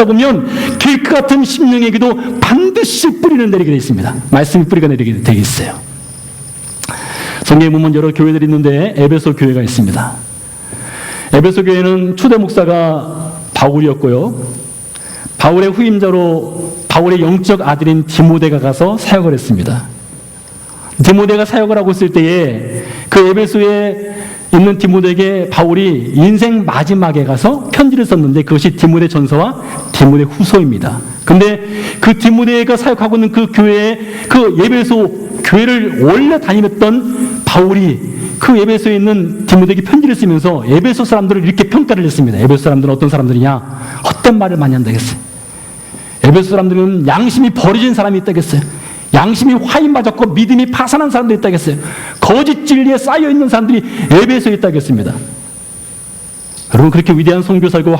듣다 보면 길크 같은 심령에게도 반드시 뿌리는 내리게 되어 있습니다. 말씀이 뿌리가 내리게 되어 있어요. 성경에 보면 여러 교회들이 있는데 에베소 교회가 있습니다. 에베소 교회는 초대 목사가 바울이었고요. 바울의 후임자로 바울의 영적 아들인 디모데가 가서 사역을 했습니다. 디모데가 사역을 하고 있을 때에 그 에베소에 있는 디모데에게 바울이 인생 마지막에 가서 편지를 썼는데 그것이 디모데 전서와 디모데 후서입니다. 근데 그 디모데가 사역하고 있는 그 교회에 그 에베소 교회를 원래 다니던 바울이 그 에베소에 있는 디모데에게 편지를 쓰면서 에베소 사람들을 이렇게 평가를 했습니다. 에베소 사람들은 어떤 사람들이냐? 헛된 말을 많이 한다겠어요. 에베소 사람들은 양심이 버려진 사람이 있다겠어요. 양심이 화인 맞았고 믿음이 파산한 사람들이 있다겠어요. 거짓 진리에 쌓여있는 사람들이 에베소에 있다겠습니다. 여러분, 그렇게 위대한 선교사이고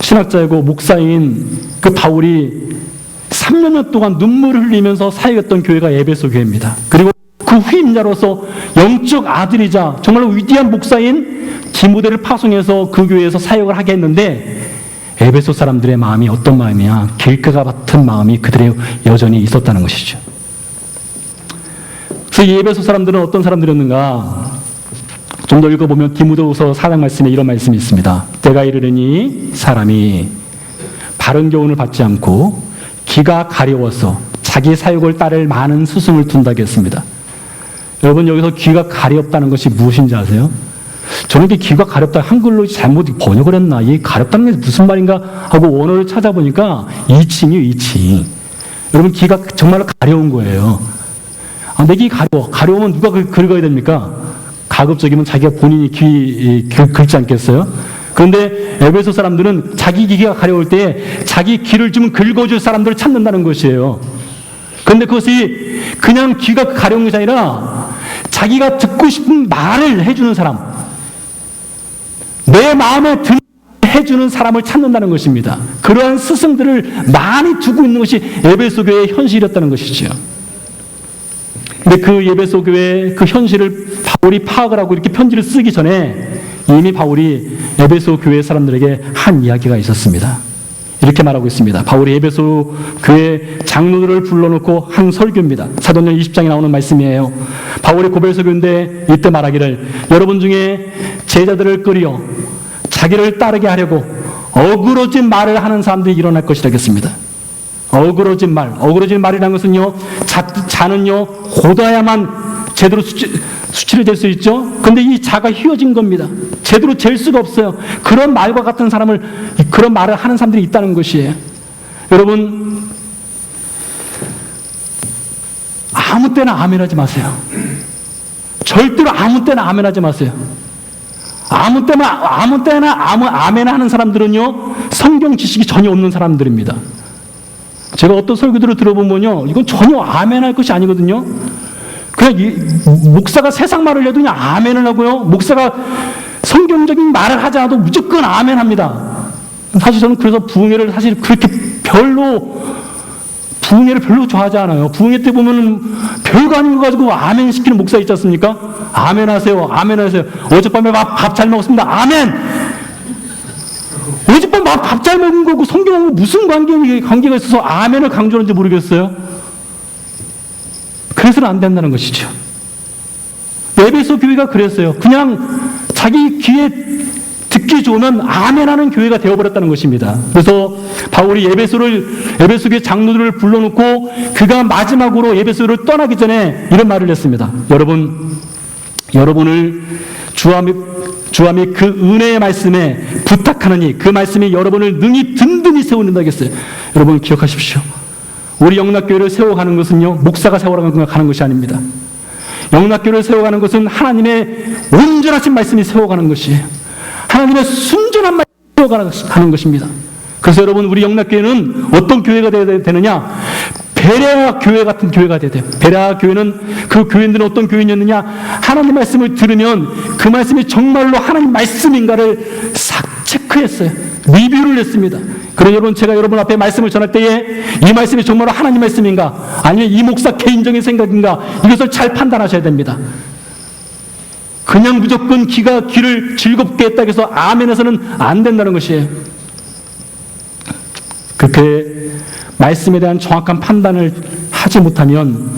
신학자이고 목사인 그 바울이 3년 동안 눈물을 흘리면서 사역했던 교회가 에베소 교회입니다. 그리고 그 후임자로서 영적 아들이자 정말로 위대한 목사인 디모데를 파송해서 그 교회에서 사역을 하게 했는데 에베소 사람들의 마음이 어떤 마음이냐? 길가가 같은 마음이 그들의 여전히 있었다는 것이죠. 그래서 이 에베소 사람들은 어떤 사람들이었는가? 좀 더 읽어보면 디모데후서 4장 말씀에 이런 말씀이 있습니다. 때가 이르르니 사람이 바른 교훈을 받지 않고 귀가 가려워서 자기 사욕을 따를 많은 스승을 둔다고 했습니다. 여러분, 여기서 귀가 가렵다는 것이 무엇인지 아세요? 저는 이게 귀가 가렵다 한글로 잘못 번역을 했나? 이 가렵다는 게 무슨 말인가 하고 원어를 찾아보니까 이칭이에요, 이칭. 여러분, 귀가 정말로 가려운 거예요. 내 귀 가려워. 가려우면 누가 긁어야 됩니까? 가급적이면 자기가 본인이 귀 긁지 않겠어요? 그런데 에베소 사람들은 자기 귀가 가려울 때 자기 귀를 좀 긁어줄 사람들을 찾는다는 것이에요. 그런데 그것이 그냥 귀가 가려운 것이 아니라 자기가 듣고 싶은 말을 해주는 사람, 내 마음에 드는 해주는 사람을 찾는다는 것입니다. 그러한 스승들을 많이 두고 있는 것이 에베소 교회의 현실이었다는 것이죠. 근데 그 에베소 교회의 그 현실을 바울이 파악을 하고 이렇게 편지를 쓰기 전에 이미 바울이 에베소 교회 사람들에게 한 이야기가 있었습니다. 이렇게 말하고 있습니다. 바울이 에베소 교회 장로들을 불러놓고 한 설교입니다. 사도행전 20장에 나오는 말씀이에요. 바울이 고별 설교인데 이때 말하기를 여러분 중에 제자들을 끌어 자기를 따르게 하려고 어그러진 말을 하는 사람들이 일어날 것이라고 했습니다. 어그러진 말이라는 것은요, 자는요 고다야만 제대로 수치를 잴 수 있죠. 그런데 이 자가 휘어진 겁니다. 제대로 잴 수가 없어요. 그런 말과 같은 그런 말을 하는 사람들이 있다는 것이에요. 여러분, 아무 때나 아멘하지 마세요. 절대로 아무 때나 아멘하지 마세요. 아무 때나 아멘하는 사람들은요, 성경 지식이 전혀 없는 사람들입니다. 제가 어떤 설교들을 들어보면요, 이건 전혀 아멘할 것이 아니거든요. 그냥 목사가 세상 말을 해도 그냥 아멘을 하고요, 목사가 성경적인 말을 하지 않아도 무조건 아멘합니다. 사실 저는 그래서 부흥회를 사실 그렇게 부흥회를 별로 좋아하지 않아요. 부흥회 때 보면은 별거 아닌 거 가지고 아멘 시키는 목사 있지 않습니까? 아멘 하세요. 아멘 하세요. 어젯밤에 밥 잘 먹었습니다. 아멘! 어젯밤 밥 잘 먹은 거고 성경하고 무슨 관계가 있어서 아멘을 강조하는지 모르겠어요. 그래서는 안 된다는 것이죠. 에베소 교회가 그랬어요. 그냥 자기 귀에 듣기 좋으면 아멘하는 교회가 되어버렸다는 것입니다. 그래서 바울이 에베소 교회 장로들을 불러놓고 그가 마지막으로 에베소를 떠나기 전에 이런 말을 했습니다. 여러분을 주와 및 그 은혜의 말씀에 부탁하느니 그 말씀이 여러분을 능히 든든히 세우는다 했어요. 여러분 기억하십시오. 우리 영락교회를 세워가는 것은요, 목사가 세워가는 것이 아닙니다. 영락교회를 세워가는 것은 하나님의 온전하신 말씀이 세워가는 것이에요. 하나님의 순전한 말씀이 세워가는 것입니다. 그래서 여러분, 우리 영락교회는 어떤 교회가 되어야 되느냐? 베레아 교회 같은 교회가 되어야 돼요. 베레아 교회는 그 교인들은 어떤 교인이었느냐? 하나님 말씀을 들으면 그 말씀이 정말로 하나님 말씀인가를 싹 체크했어요. 리뷰를 했습니다. 그래서 여러분, 제가 여러분 앞에 말씀을 전할 때에 이 말씀이 정말로 하나님 말씀인가, 아니면 이 목사 개인적인 생각인가, 이것을 잘 판단하셔야 됩니다. 그냥 무조건 귀를 즐겁게 했다고 해서 아멘해서는 안 된다는 것이에요. 그렇게 말씀에 대한 정확한 판단을 하지 못하면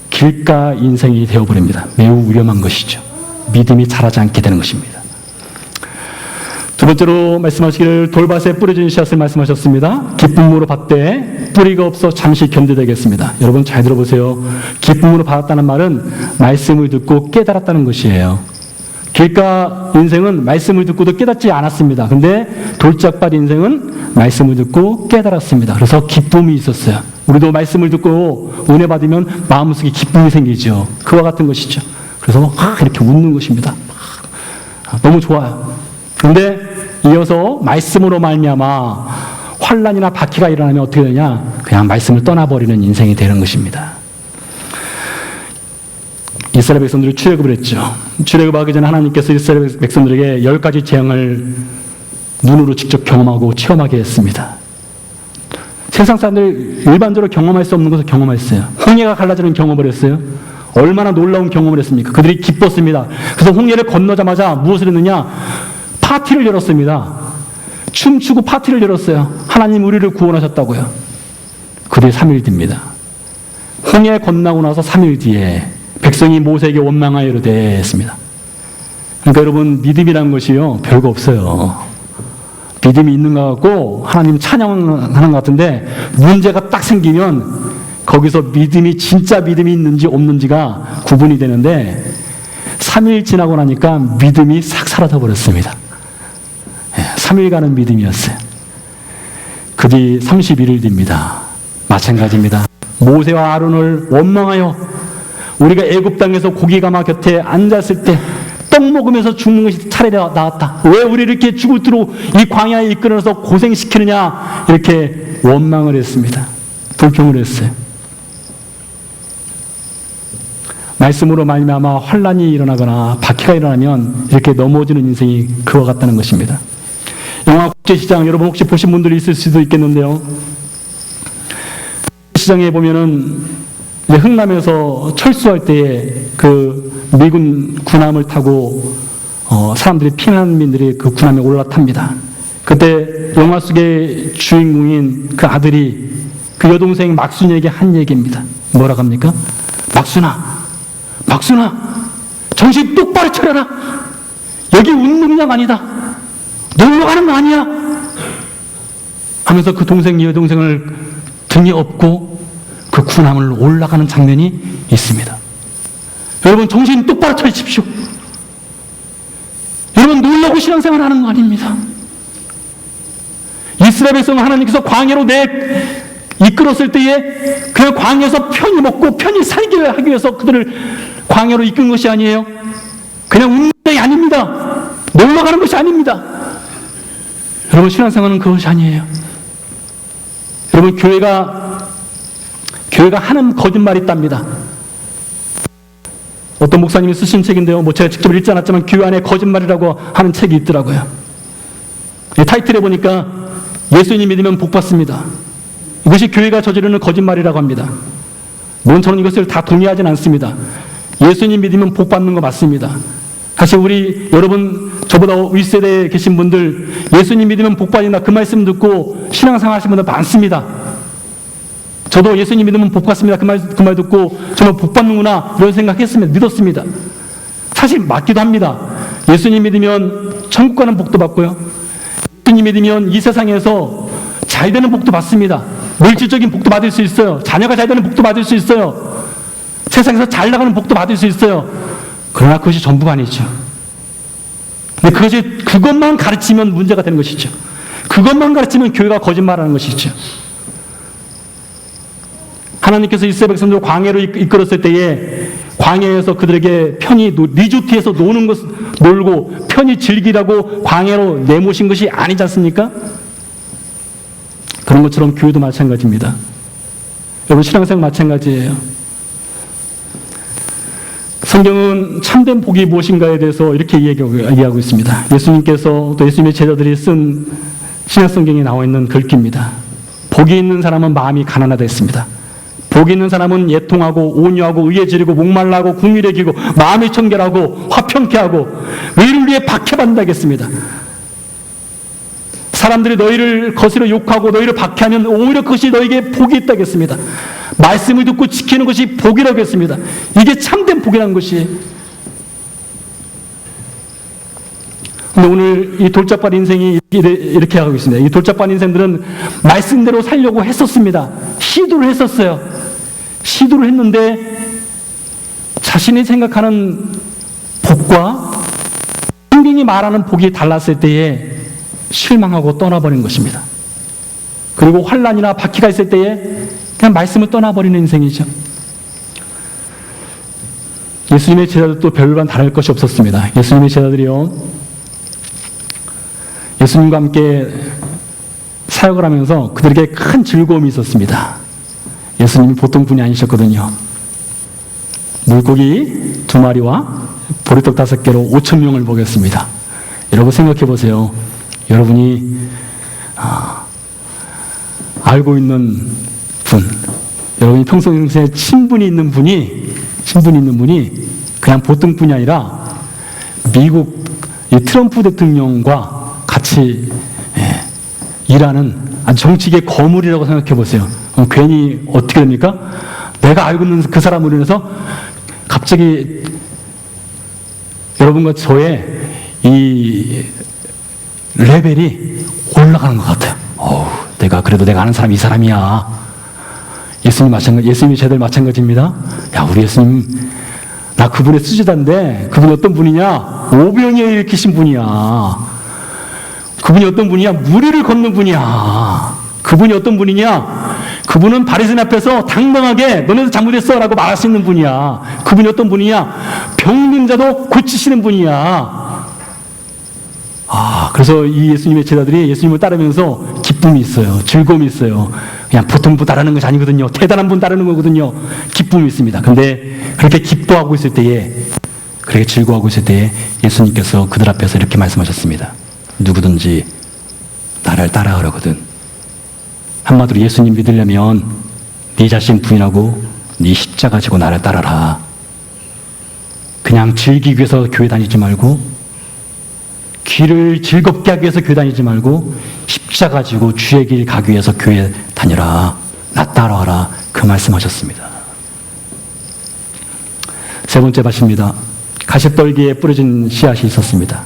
길가 인생이 되어버립니다. 매우 위험한 것이죠. 믿음이 자라지 않게 되는 것입니다. 두 번째로 말씀하시기를 돌밭에 뿌려진 씨앗을 말씀하셨습니다. 기쁨으로 받되 뿌리가 없어 잠시 견디되겠습니다. 여러분 잘 들어보세요. 기쁨으로 받았다는 말은 말씀을 듣고 깨달았다는 것이에요. 길가 인생은 말씀을 듣고도 깨닫지 않았습니다. 근데 돌짝밭 인생은 말씀을 듣고 깨달았습니다. 그래서 기쁨이 있었어요. 우리도 말씀을 듣고 은혜 받으면 마음속에 기쁨이 생기죠. 그와 같은 것이죠. 그래서 이렇게 웃는 것입니다. 너무 좋아요. 그런데 이어서 말씀으로 말미암아 환난이나 박해가 일어나면 어떻게 되냐? 그냥 말씀을 떠나버리는 인생이 되는 것입니다. 이스라엘 백성들이 출애굽을 했죠. 출애굽하기 전에 하나님께서 이스라엘 백성들에게 10가지 재앙을 눈으로 직접 경험하고 체험하게 했습니다. 세상 사람들 일반적으로 경험할 수 없는 것을 경험했어요. 홍해가 갈라지는 경험을 했어요. 얼마나 놀라운 경험을 했습니까? 그들이 기뻤습니다. 그래서 홍해를 건너자마자 무엇을 했느냐? 파티를 열었습니다. 춤추고 파티를 열었어요. 하나님 우리를 구원하셨다고요. 그뒤 3일 뒤입니다. 홍해 건너고 나서 3일 뒤에 백성이 모세에게 원망하여 이르되 했습니다. 그러니까 여러분 믿음이라는 것이요 별거 없어요. 믿음이 있는 것 같고 하나님 찬양하는 것 같은데 문제가 딱 생기면 거기서 믿음이 진짜 믿음이 있는지 없는지가 구분이 되는데 3일 지나고 나니까 믿음이 싹 사라져 버렸습니다. 3일간은 믿음이었어요. 그 뒤 31일 뒤입니다. 마찬가지입니다. 모세와 아론을 원망하여 우리가 애굽 땅에서 고기가마 곁에 앉았을 때 떡 먹으면서 죽는 것이 차례에 나왔다. 왜 우리를 이렇게 죽을도록 이 광야에 이끌어서 고생시키느냐 이렇게 원망을 했습니다. 불평을 했어요. 말씀으로 말미암아 환난이 일어나거나 박해가 일어나면 이렇게 넘어지는 인생이 그와 같다는 것입니다. 영화 국제시장 여러분 혹시 보신 분들이 있을 수도 있겠는데요. 시장에 보면은 흥남에서 철수할 때에 그 미군 군함을 타고 사람들이 피난민들이 그 군함에 올라탑니다. 그때 영화 속의 주인공인 그 아들이 그 여동생 막순이에게 한 얘기입니다. 뭐라고 합니까? 막순아, 정신 똑바로 차려라. 여기 운동장 아니다. 놀러 가는 거 아니야. 하면서 그 동생이 여동생을 등에 업고 그 군함을 올라가는 장면이 있습니다. 여러분 정신 똑바로 차리십시오. 여러분 놀라고 신앙생활 하는 거 아닙니다. 이스라엘 백성은 하나님께서 광야로 이끌었을 때에 그 광야에서 편히 먹고 편히 살기를 하기 위해서 그들을 광야로 이끈 것이 아니에요. 그냥 운동이 아닙니다. 놀러 가는 것이 아닙니다. 여러분 신앙생활은 그것이 아니에요. 여러분 교회가 하는 거짓말이 있답니다. 어떤 목사님이 쓰신 책인데요. 제가 직접 읽지 않았지만 교회 안에 거짓말이라고 하는 책이 있더라고요. 타이틀에 보니까 예수님 믿으면 복 받습니다. 이것이 교회가 저지르는 거짓말이라고 합니다. 물론 저는 이것을 다 동의하진 않습니다. 예수님 믿으면 복 받는 거 맞습니다. 사실 우리 여러분 저보다 윗세대에 계신 분들 예수님 믿으면 복 받는다 그 말씀 듣고 신앙생활 하시는 분들 많습니다. 저도 예수님 믿으면 복 받습니다. 그 말 듣고 정말 복 받는구나 이런 생각했습니다. 믿었습니다. 사실 맞기도 합니다. 예수님 믿으면 천국 가는 복도 받고요. 예수님 믿으면 이 세상에서 잘 되는 복도 받습니다. 물질적인 복도 받을 수 있어요. 자녀가 잘 되는 복도 받을 수 있어요. 세상에서 잘 나가는 복도 받을 수 있어요. 그러나 그것이 전부가 아니죠. 근데 그것만 가르치면 문제가 되는 것이죠. 그것만 가르치면 교회가 거짓말하는 것이죠. 하나님께서 이스라엘 백성들을 광야로 이끌었을 때에 광야에서 그들에게 편히 리조트에서 놀고 편히 즐기라고 광야로 내모신 것이 아니지 않습니까? 그런 것처럼 교회도 마찬가지입니다. 여러분 신앙생활 마찬가지예요. 성경은 참된 복이 무엇인가에 대해서 이렇게 이야기하고 있습니다. 예수님께서 또 예수님의 제자들이 쓴 신약성경에 나와 있는 글귀입니다. 복이 있는 사람은 마음이 가난하다 했습니다. 복이 있는 사람은 예통하고 온유하고 의에 지르고 목말라하고 국률에 기고 마음이 청결하고 화평케 하고 의를 위해 박해받는다 하겠습니다. 사람들이 너희를 거스려 욕하고 너희를 박해하면 오히려 그것이 너에게 복이 있다고 했습니다. 말씀을 듣고 지키는 것이 복이라고 했습니다. 이게 참된 복이라는 것이. 근데 오늘 이 돌짝발 인생이 이렇게 하고 있습니다. 이 돌짝발 인생들은 말씀대로 살려고 했었습니다. 시도를 했었어요. 시도를 했는데 자신이 생각하는 복과 성경이 말하는 복이 달랐을 때에 실망하고 떠나버린 것입니다. 그리고 환난이나 박해가 있을 때에 그냥 말씀을 떠나버리는 인생이죠. 예수님의 제자들도 별반 다를 것이 없었습니다. 예수님의 제자들이요, 예수님과 함께 사역을 하면서 그들에게 큰 즐거움이 있었습니다. 예수님이 보통 분이 아니셨거든요. 물고기 2마리와 보리떡 5개로 5,000명을 먹였습니다. 여러분 생각해 보세요. 여러분이 알고 있는 분, 여러분이 평소에 친분이 있는 분이 그냥 보통 분이 아니라 미국 트럼프 대통령과 같이 일하는 정치계 거물이라고 생각해 보세요. 괜히 어떻게 됩니까? 내가 알고 있는 그 사람으로 인해서 갑자기 여러분과 저의 이 레벨이 올라가는 것 같아요. 그래도 내가 아는 사람이 이 사람이야. 예수님이 제들 마찬가지입니다. 야, 우리 예수님, 나 그분의 수제자인데, 그분이 어떤 분이냐? 오병이어 일으키신 분이야. 그분이 어떤 분이야? 무리를 걷는 분이야. 그분이 어떤 분이냐? 그분은 바리새인 앞에서 당당하게 너네도 잘못했어 라고 말할 수 있는 분이야. 그분이 어떤 분이냐? 병든 자도 고치시는 분이야. 그래서 이 예수님의 제자들이 예수님을 따르면서 기쁨이 있어요. 즐거움이 있어요. 그냥 보통 분 따르는 것이 아니거든요. 대단한 분 따르는 거거든요. 기쁨이 있습니다. 근데 그렇게 기뻐하고 있을 때에, 그렇게 즐거워하고 있을 때에 예수님께서 그들 앞에서 이렇게 말씀하셨습니다. 누구든지 나를 따라가려거든. 한마디로 예수님 믿으려면 네 자신 부인하고 네 십자가 지고 나를 따라라. 그냥 즐기기 위해서 교회 다니지 말고, 귀를 즐겁게 하기 위해서 교회 다니지 말고 십자가 지고 주의 길 가기 위해서 교회 다녀라. 나 따라와라. 그 말씀하셨습니다. 세 번째 밭입니다. 가시떨기에 뿌려진 씨앗이 있었습니다.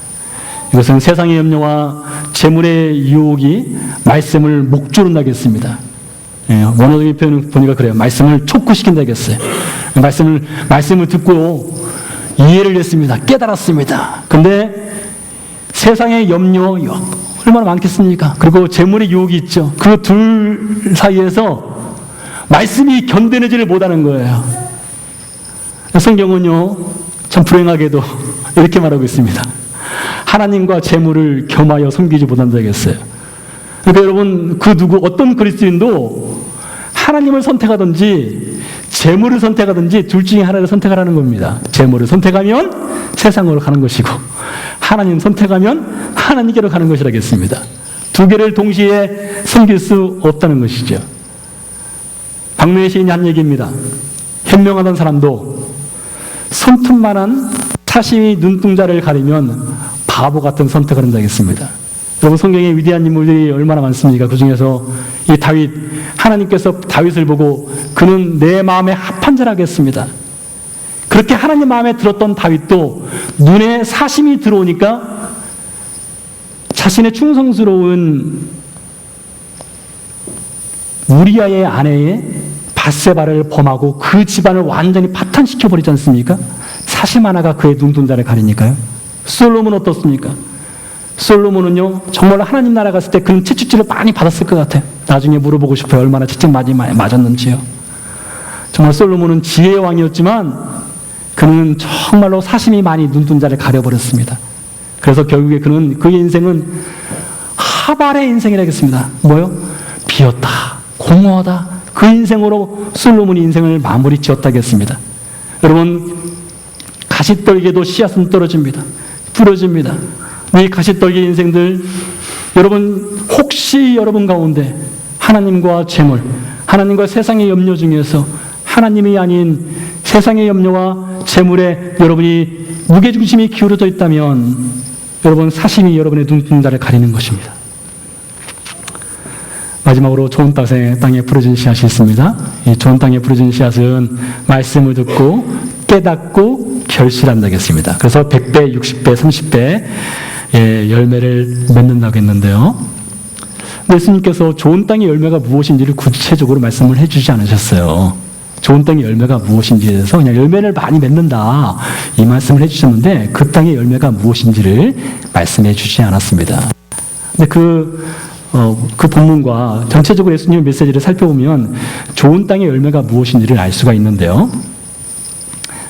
이것은 세상의 염려와 재물의 유혹이 말씀을 목조른다고 했습니다. 원어적인 표현을 보니까 그래요. 말씀을 촉구시킨다고 했어요. 말씀을 듣고 이해를 했습니다. 깨달았습니다. 근데 세상의 염려 얼마나 많겠습니까? 그리고 재물의 유혹이 있죠. 그 둘 사이에서 말씀이 견뎌내지를 못하는 거예요. 성경은요, 참 불행하게도 이렇게 말하고 있습니다. 하나님과 재물을 겸하여 섬기지 못한다고 했어요. 그러니까 여러분, 어떤 그리스도인도 하나님을 선택하든지 재물을 선택하든지 둘 중에 하나를 선택하라는 겁니다. 재물을 선택하면 세상으로 가는 것이고, 하나님 선택하면 하나님께로 가는 것이라고 했습니다. 두 개를 동시에 섬길 수 없다는 것이죠. 박노해 시인이 한 얘기입니다. 현명하던 사람도 손톱만한 사심이 눈동자를 가리면 바보 같은 선택을 한다고 했습니다. 여러분, 성경에 위대한 인물들이 얼마나 많습니까? 그 중에서 이 다윗, 하나님께서 다윗을 보고 그는 내 마음에 합한 자라고 했습니다. 그렇게 하나님 마음에 들었던 다윗도 눈에 사심이 들어오니까 자신의 충성스러운 우리아의 아내의 밧세바를 범하고 그 집안을 완전히 파탄시켜버리지 않습니까? 사심 하나가 그의 눈동자를 가리니까요. 솔로몬은 어떻습니까? 솔로몬은요, 정말 하나님 나라 갔을 때 그는 채찍질을 많이 받았을 것 같아요. 나중에 물어보고 싶어요. 얼마나 채찍 많이 맞았는지요. 정말 솔로몬은 지혜의 왕이었지만 그는 정말로 사심이 많이 눈동자를 가려버렸습니다. 그래서 결국에 그의 인생은 하발의 인생이라고 했습니다. 뭐요? 비었다, 공허하다. 그 인생으로 솔로몬이 인생을 마무리 지었다고 했습니다. 여러분, 가시떨기에도 씨앗은 떨어집니다. 부러집니다. 이 가시떨기 인생들, 여러분, 혹시 여러분 가운데 하나님과 재물, 하나님과 세상의 염려 중에서 하나님이 아닌 세상의 염려와 재물에 여러분이 무게중심이 기울어져 있다면 여러분, 사심이 여러분의 눈동자를 가리는 것입니다. 마지막으로 좋은 땅에 부러진 씨앗이 있습니다. 이 좋은 땅에 부러진 씨앗은 말씀을 듣고 깨닫고 결실한다겠습니다. 그래서 100배, 60배, 30배 열매를 맺는다고 했는데요. 예수님께서 좋은 땅의 열매가 무엇인지를 구체적으로 말씀을 해주지 않으셨어요. 좋은 땅의 열매가 무엇인지에 대해서 그냥 열매를 많이 맺는다 이 말씀을 해주셨는데 그 땅의 열매가 무엇인지를 말씀해 주지 않았습니다. 근데 그 본문과 전체적으로 예수님의 메시지를 살펴보면 좋은 땅의 열매가 무엇인지를 알 수가 있는데요.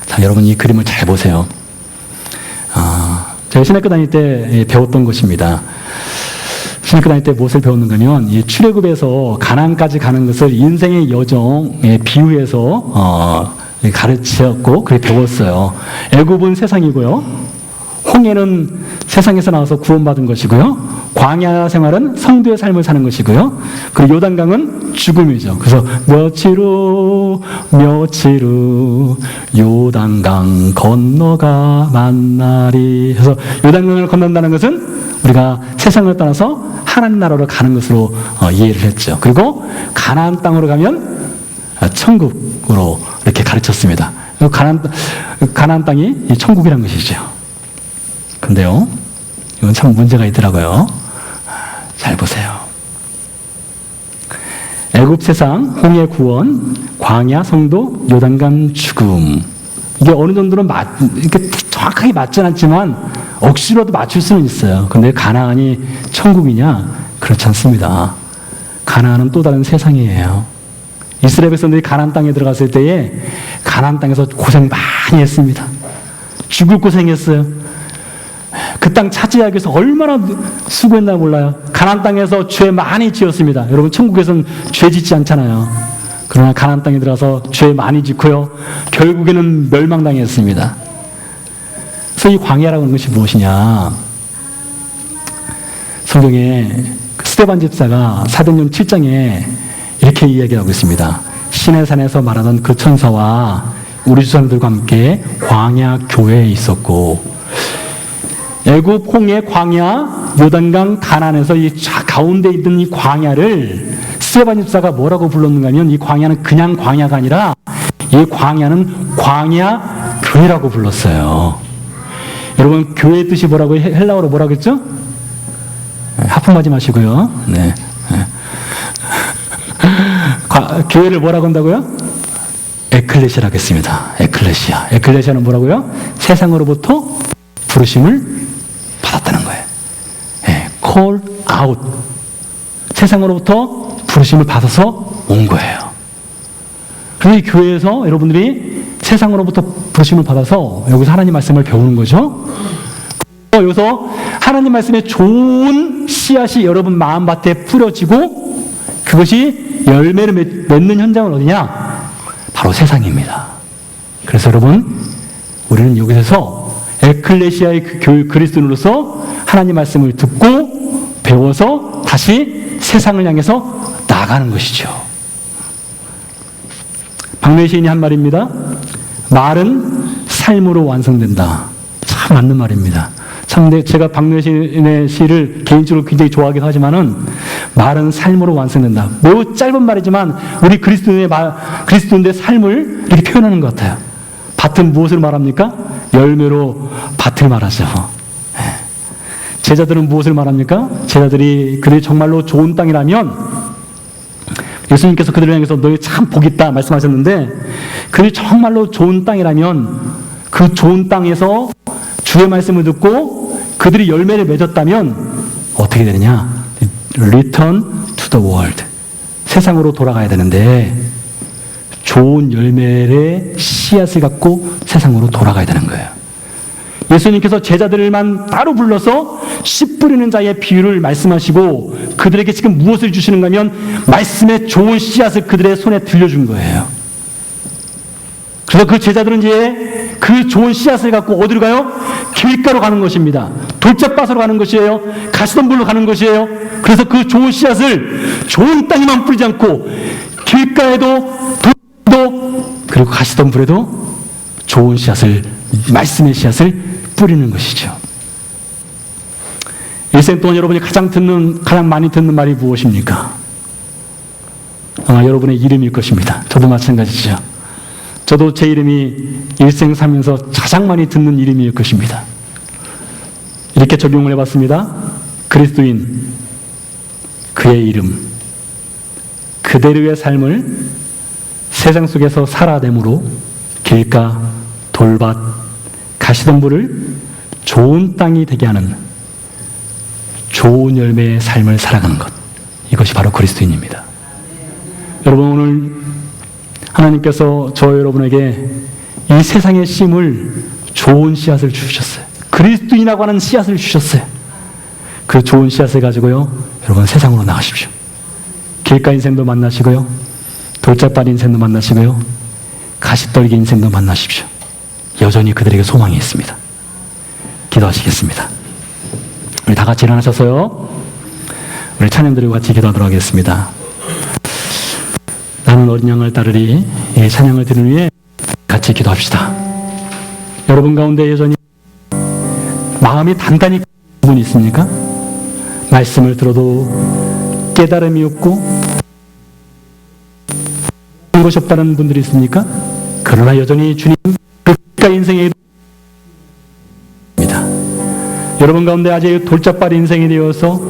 자, 여러분 이 그림을 잘 보세요. 제가 신학교 다닐 때 배웠던 것입니다. 신학교 다닐 때 무엇을 배웠는가 하면 이 출애굽에서 가나안까지 가는 것을 인생의 여정에 비유해서 가르쳤고 그렇게 배웠어요. 애굽은 세상이고요. 홍해는 세상에서 나와서 구원받은 것이고요. 광야 생활은 성도의 삶을 사는 것이고요. 그리고 요단강은 죽음이죠. 그래서 며칠 후 요단강 건너가 만나리. 그래서 요단강을 건넌다는 것은 우리가 세상을 떠나서 하나님 나라로 가는 것으로 이해를 했죠. 그리고 가나안 땅으로 가면 천국으로 이렇게 가르쳤습니다. 가나안 땅이 천국이란 것이죠. 근데요, 이건 참 문제가 있더라고요. 잘 보세요. 애굽 세상, 홍해 구원, 광야 성도, 요단강 죽음. 이게 어느 정도는 이렇게 정확하게 맞진 않지만 억지로도 맞출 수는 있어요. 근데 가나안이 천국이냐? 그렇지 않습니다. 가나안은 또 다른 세상이에요. 이스라엘 백성들이 가나안 땅에 들어갔을 때에 가나안 땅에서 고생 많이 했습니다. 죽을 고생했어요. 그 땅 차지하기 위해서 얼마나 수고했나 몰라요. 가나안 땅에서 죄 많이 지었습니다. 여러분 천국에서는 죄 짓지 않잖아요. 그러나 가나안 땅에 들어가서 죄 많이 짓고요. 결국에는 멸망당했습니다. 그래서 이 광야라고 하는 것이 무엇이냐? 성경에 스데반 집사가 사도행전 7장에 이렇게 이야기하고 있습니다. 시내산에서 말하던 그 천사와 우리 조상들과 함께 광야 교회에 있었고 애굽, 홍해, 광야, 요단강, 가나안에서 이 가운데 있는 이 광야를 스데반 집사가 뭐라고 불렀는가 하면 이 광야는 그냥 광야가 아니라 이 광야는 광야 교회라고 불렀어요. 여러분 교회의 뜻이 뭐라고 헬라어로 뭐라고 했죠? 하품하지 마시고요. 네. 교회를 뭐라고 한다고요? 에클레시아라고 했습니다. 에클레시아. 에클레시아는 뭐라고요? 세상으로부터 부르심을 받았다는 거예요. call out. 세상으로부터 부르심을 받아서 온 거예요. 그래서 이 교회에서 여러분들이 세상으로부터 부르심을 받아서 여기서 하나님 말씀을 배우는 거죠. 여기서 하나님 말씀의 좋은 씨앗이 여러분 마음밭에 뿌려지고 그것이 열매를 맺는 현장은 어디냐? 바로 세상입니다. 그래서 여러분 우리는 여기서 에클레시아의 그리스도인으로서 하나님 말씀을 듣고 배워서 다시 세상을 향해서 나아가는 것이죠. 박노해 시인이 한 말입니다. 말은 삶으로 완성된다. 참 맞는 말입니다. 참 제가 박노해 시인의 시를 개인적으로 굉장히 좋아하긴 하지만은 말은 삶으로 완성된다. 매우 짧은 말이지만 우리 그리스도인의 삶을 이렇게 표현하는 것 같아요. 밭은 무엇을 말합니까? 열매로 밭을 말하죠. 제자들은 무엇을 말합니까? 제자들이 그들이 정말로 좋은 땅이라면 예수님께서 그들을 향해서 너희 참 복 있다 말씀하셨는데 그들이 정말로 좋은 땅이라면 그 좋은 땅에서 주의 말씀을 듣고 그들이 열매를 맺었다면 어떻게 되느냐? Return to the world. 세상으로 돌아가야 되는데 좋은 열매의 씨앗을 갖고 세상으로 돌아가야 되는 거예요. 예수님께서 제자들만 따로 불러서 씨 뿌리는 자의 비유를 말씀하시고 그들에게 지금 무엇을 주시는가 하면 말씀의 좋은 씨앗을 그들의 손에 들려준 거예요. 그래서 그 제자들은 이제 그 좋은 씨앗을 갖고 어디로 가요? 길가로 가는 것입니다. 돌짝밭으로 가는 것이에요. 가시덤불로 가는 것이에요. 그래서 그 좋은 씨앗을 좋은 땅에만 뿌리지 않고 길가에도 돌도 그리고 가시덤불에도 좋은 씨앗을 말씀의 씨앗을 뿌리는 것이죠. 일생 동안 여러분이 가장 많이 듣는 말이 무엇입니까? 아마 여러분의 이름일 것입니다. 저도 마찬가지죠. 저도 제 이름이 일생 살면서 가장 많이 듣는 이름일 것입니다. 이렇게 적용을 해봤습니다. 그리스도인, 그의 이름, 그대로의 삶을 세상 속에서 살아내므로 길가, 돌밭, 가시덤불을 좋은 땅이 되게 하는 좋은 열매의 삶을 살아가는 것, 이것이 바로 그리스도인입니다. 여러분, 오늘 하나님께서 저 여러분에게 이 세상의 심을 좋은 씨앗을 주셨어요. 그리스도인이라고 하는 씨앗을 주셨어요. 그 좋은 씨앗을 가지고요, 여러분 세상으로 나가십시오. 길가 인생도 만나시고요, 돌짝밭 인생도 만나시고요, 가시떨기 인생도 만나십시오. 여전히 그들에게 소망이 있습니다. 기도하시겠습니다. 우리 다 같이 일어나셔서요, 우리 찬양 드리고 같이 기도하도록 하겠습니다. 나는 어린 양을 따르리, 이 찬양을 드리는 위해 같이 기도합시다. 여러분 가운데 여전히 마음이 단단히 분이 있습니까? 말씀을 들어도 깨달음이 없고 것이 없다는 분들이 있습니까? 그러나 여전히 주님 그 길가 인생에 입니다. 여러분 가운데 아직 돌짝밭 인생이 되어서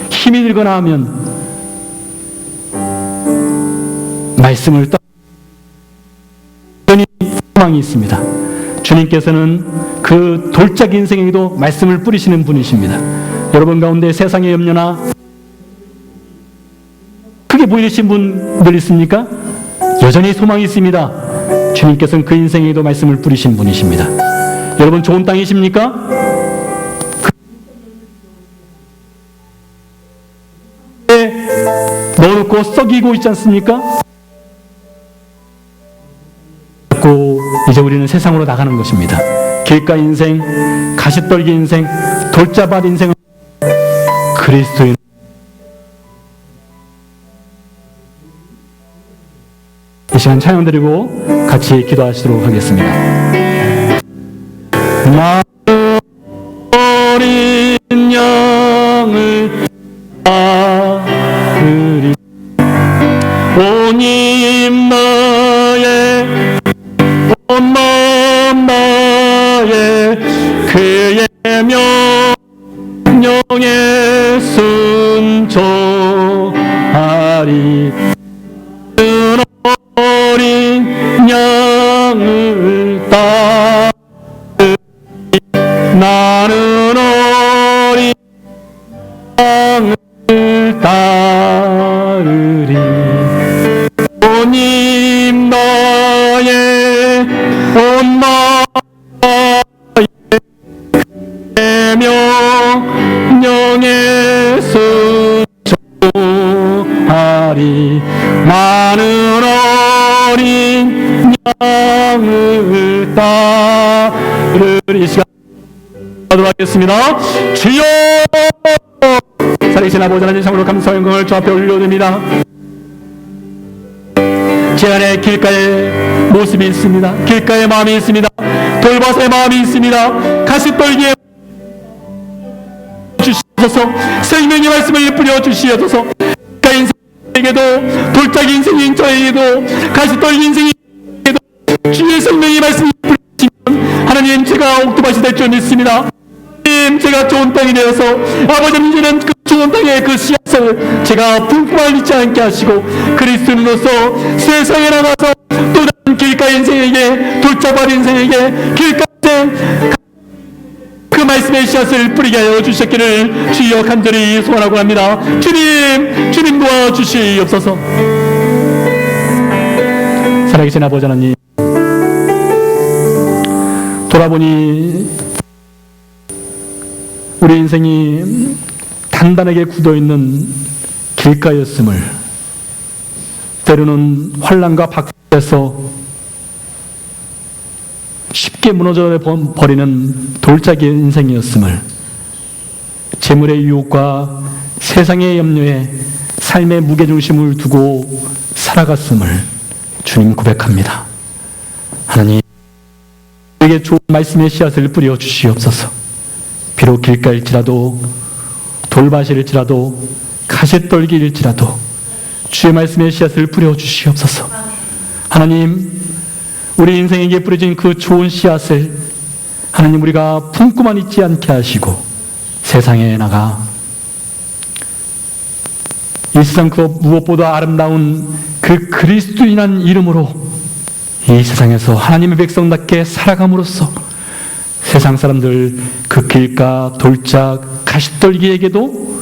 힘이 들거나 하면 말씀을 여전히 소망이 있습니다. 주님께서는 그 돌짝 인생에도 말씀을 뿌리시는 분이십니다. 여러분 가운데 세상의 염려나 크게 보이신 분들 있습니까? 여전히 소망이 있습니다. 주님께서는 그 인생에도 말씀을 뿌리신 분이십니다. 여러분 좋은 땅이십니까? 넣어놓고 썩이고 있지 않습니까? 이제 우리는 세상으로 나가는 것입니다. 길가 인생, 가시떨기 인생, 돌짝밭 인생은 그리스도인. 이 시간 찬양 드리고 같이 기도하시도록 하겠습니다. 나 어린 양을 따르리 오님 나의 온 마음 나의 그의 명령에 순종하리 어린 양을 따르리 나는 어린 양을 따르리 오님 나의 온 마음의 명령에 순종하리 나는 어린 양을 따르리. 시간 하도록 하겠습니다. 주여 살아계신 아버지 하나님 참으로 감사와 영광을 주 앞에 올려드립니다. 제 안에 길가의 모습이 있습니다. 길가의 마음이 있습니다. 돌밭의 마음이 있습니다. 가시떨기에 주시옵소서. 생명의 말씀을 뿌려 주시옵소서. 길가 인생에게도 돌짝이 인생인 저에게도 가시떨기 인생에게도 주의 생명의 말씀을 뿌리시면 하나님 제가 옥토밭이 될 줄 믿습니다. 하나님 제가 좋은 땅이 되어서 아버지님 이제는 그 좋은 땅의 그 씨앗을 제가 품고만 잊지 않게 하시고 그리스도인으로서 세상에 나가서 또 다른 길가 인생에게 돌짝밭 인생에게 길가 인생 그 말씀의 씨앗을 뿌리게 하여 주셨기를 주여 간절히 소원하고 합니다. 주님 도와주시옵소서. 살아계신 아버지 하나님 돌아보니 우리 인생이 단단하게 굳어있는 길가였음을 때로는 환난과 박해에서 쉽게 무너져 버리는 돌짝이 인생이었음을 재물의 유혹과 세상의 염려에 삶의 무게중심을 두고 살아갔음을 주님 고백합니다. 하나님 우리에게 좋은 말씀의 씨앗을 뿌려 주시옵소서. 비록 길가일지라도 돌밭일지라도 가시떨기일지라도 주의 말씀의 씨앗을 뿌려 주시옵소서. 하나님, 우리 인생에게 뿌려진 그 좋은 씨앗을 하나님 우리가 품고만 있지 않게 하시고 세상에 나가 이 세상 그 무엇보다 아름다운 그 그리스도인한 이름으로 이 세상에서 하나님의 백성답게 살아감으로써 세상 사람들 그 길가 돌짝 가시떨기에게도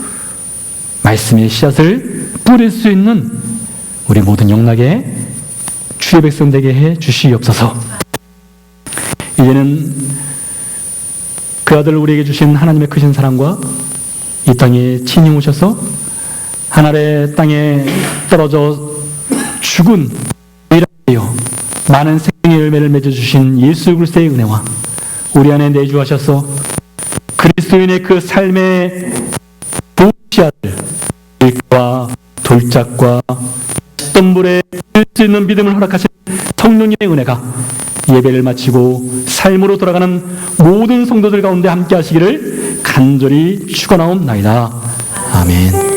말씀의 씨앗을 뿌릴 수 있는 우리 모든 영락에 주의 백성 되게 해 주시옵소서. 이제는 그 아들 우리에게 주신 하나님의 크신 사랑과 이 땅에 친히 오셔서 하늘의 땅에 떨어져 죽은 이라되어 많은 생명의 열매를 맺어주신 예수 그리스도의 은혜와 우리 안에 내주하셔서 그리스도인의 그 삶의 좋은 씨앗을 길과 돌짝과 덤불에 들 수 있는 믿음을 허락하신 성령님의 은혜가 예배를 마치고 삶으로 돌아가는 모든 성도들 가운데 함께 하시기를 간절히 축원하옵나이다. 아멘.